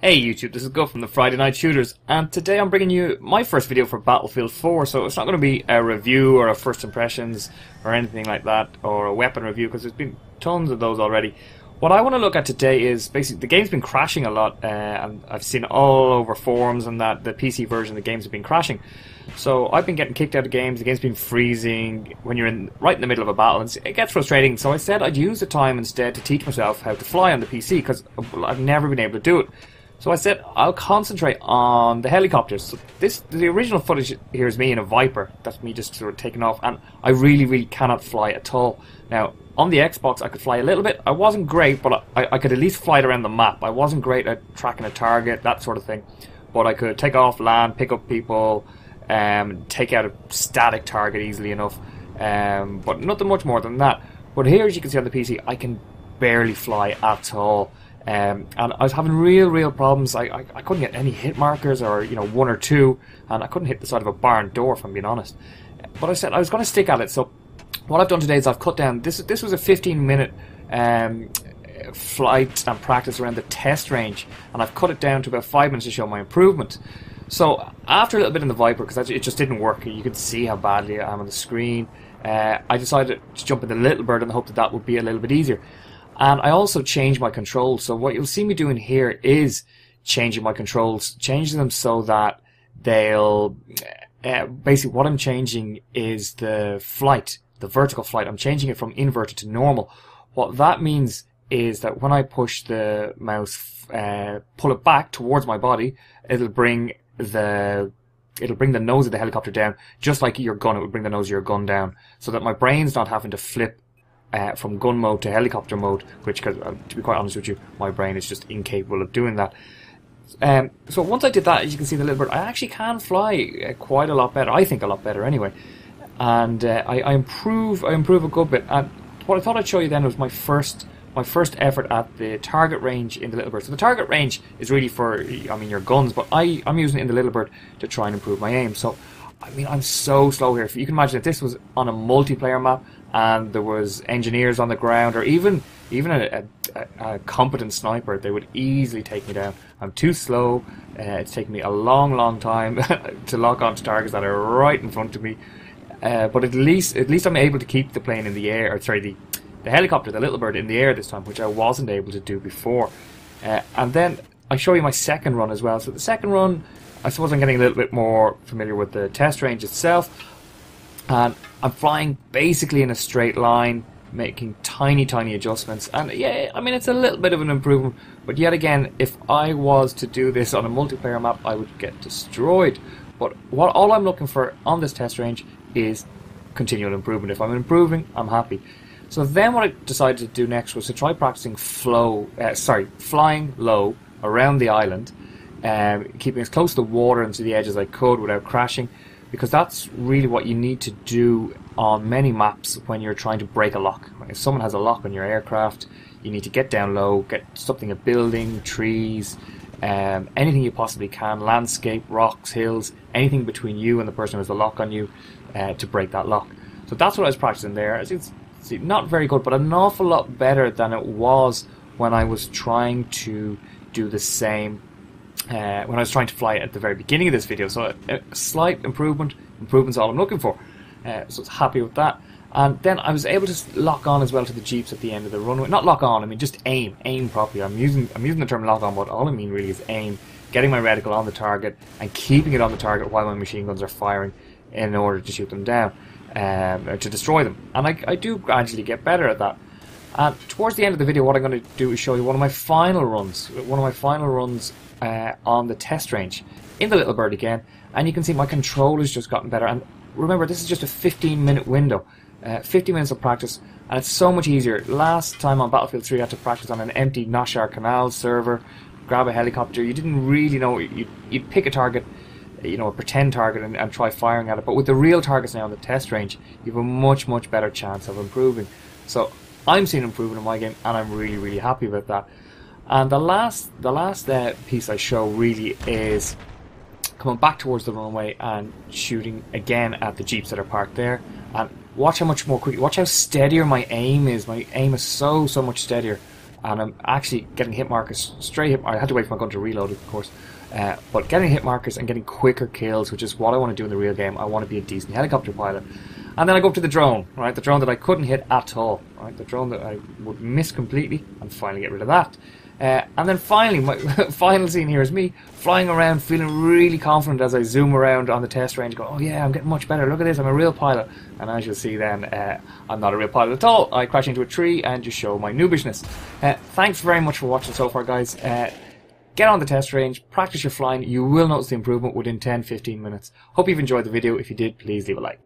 Hey YouTube, this is Gus from the Friday Night Shooters, and today I'm bringing you my first video for Battlefield 4, so it's not going to be a review or a first impressions or anything like that, or a weapon review, because there's been tons of those already. What I want to look at today is basically the game's been crashing a lot, and I've seen it all over forums and that the PC version of the games have been crashing. So I've been getting kicked out of games, the game's been freezing when you're right in the middle of a battle, and it gets frustrating. So I said I'd use the time instead to teach myself how to fly on the PC, because I've never been able to do it. So I said I'll concentrate on the helicopters. So the original footage here is me in a Viper. That's me just sort of taking off, and I really cannot fly at all. Now on the Xbox I could fly a little bit. I wasn't great, but I could at least fly it around the map. I wasn't great at tracking a target, that sort of thing. But I could take off, land, pick up people, take out a static target easily enough. But nothing much more than that. But here, as you can see on the PC, I can barely fly at all. And I was having real problems. I couldn't get any hit markers, or one or two, and I couldn't hit the side of a barn door, if I'm being honest. But I said I was going to stick at it. So what I've done today is I've cut down. This was a 15-minute flight and practice around the test range, and I've cut it down to about 5 minutes to show my improvement. So after a little bit in the Viper, because it just didn't work, you could see how badly I am on the screen. I decided to jump in the Little Bird in the hope that that would be a little bit easier. And I also changed my controls. So what you'll see me doing here is changing my controls, changing them so that they'll... basically what I'm changing is the flight, the vertical flight. I'm changing it from inverted to normal. What that means is that when I push the mouse, pull it back towards my body, it'll bring the nose of the helicopter down, just like your gun. It would bring the nose of your gun down, so that my brain's not having to flip from gun mode to helicopter mode, which, to be quite honest with you, my brain is just incapable of doing that. So once I did that, as you can see the Little Bird, I actually can fly quite a lot better. I think a lot better anyway. And I improve a good bit. And what I thought I'd show you then was my first effort at the target range in the Little Bird. So the target range is really for, your guns, but I'm using it in the Little Bird to try and improve my aim. So, I'm so slow here. If you can imagine if this was on a multiplayer map and there was engineers on the ground, or even a competent sniper, they would easily take me down. I'm too slow. It's taken me a long time to lock onto targets that are right in front of me. But at least I'm able to keep the plane in the air, or sorry, the helicopter, the Little Bird, in the air this time, which I wasn't able to do before. And then I show you my second run as well. So the second run, I suppose I'm getting a little bit more familiar with the test range itself. And I'm flying basically in a straight line, making tiny adjustments. And yeah, it's a little bit of an improvement. But yet again, if I was to do this on a multiplayer map, I would get destroyed. But all I'm looking for on this test range is continual improvement. If I'm improving, I'm happy. So then what I decided to do next was to try practicing flying low around the island, keeping as close to the water and to the edge as I could without crashing, because that's really what you need to do on many maps when you're trying to break a lock. If someone has a lock on your aircraft, you need to get down low, get something, a building, trees, anything you possibly can, landscape, rocks, hills, anything between you and the person who has the lock on you, to break that lock. So that's what I was practicing there. It's not very good, but an awful lot better than it was when I was trying to do the same, when I was trying to fly at the very beginning of this video. So a slight improvement's all I'm looking for. So I was happy with that. And then I was able to lock on as well to the jeeps at the end of the runway. Not lock on, just aim properly. I'm using the term lock on, but all I mean really is aim, getting my reticle on the target and keeping it on the target while my machine guns are firing in order to shoot them down, or to destroy them. And I do gradually get better at that. And towards the end of the video, what I'm going to do is show you one of my final runs on the test range in the Little Bird again. And you can see my control has just gotten better. And remember, this is just a 15-minute window, 50 minutes of practice, and it's so much easier. Last time on Battlefield 3, I had to practice on an empty Nashar Canal server, grab a helicopter. You didn't really know. You'd pick a target, a pretend target, and try firing at it. But with the real targets now on the test range, you have a much better chance of improving. So I'm seeing improvement in my game, and I'm really happy about that. And the last piece I show really is coming back towards the runway and shooting again at the jeeps that are parked there. And watch how much more quickly, watch how steadier my aim is. My aim is so much steadier. and I'm actually getting hit markers straight hit. I had to wait for my gun to reload it, of course, but getting hit markers and getting quicker kills, which is what I want to do in the real game. I want to be a decent helicopter pilot. And then I go up to the drone, right? The drone that I couldn't hit at all, right? The drone that I would miss completely, and finally get rid of that. And then finally, my final scene here is me flying around, feeling really confident as I zoom around on the test range, going, oh yeah, I'm getting much better, look at this, I'm a real pilot. And as you'll see then, I'm not a real pilot at all. I crash into a tree and just show my noobishness. Thanks very much for watching so far, guys. Get on the test range, practice your flying, you will notice the improvement within 10-15 minutes. Hope you've enjoyed the video. If you did, please leave a like.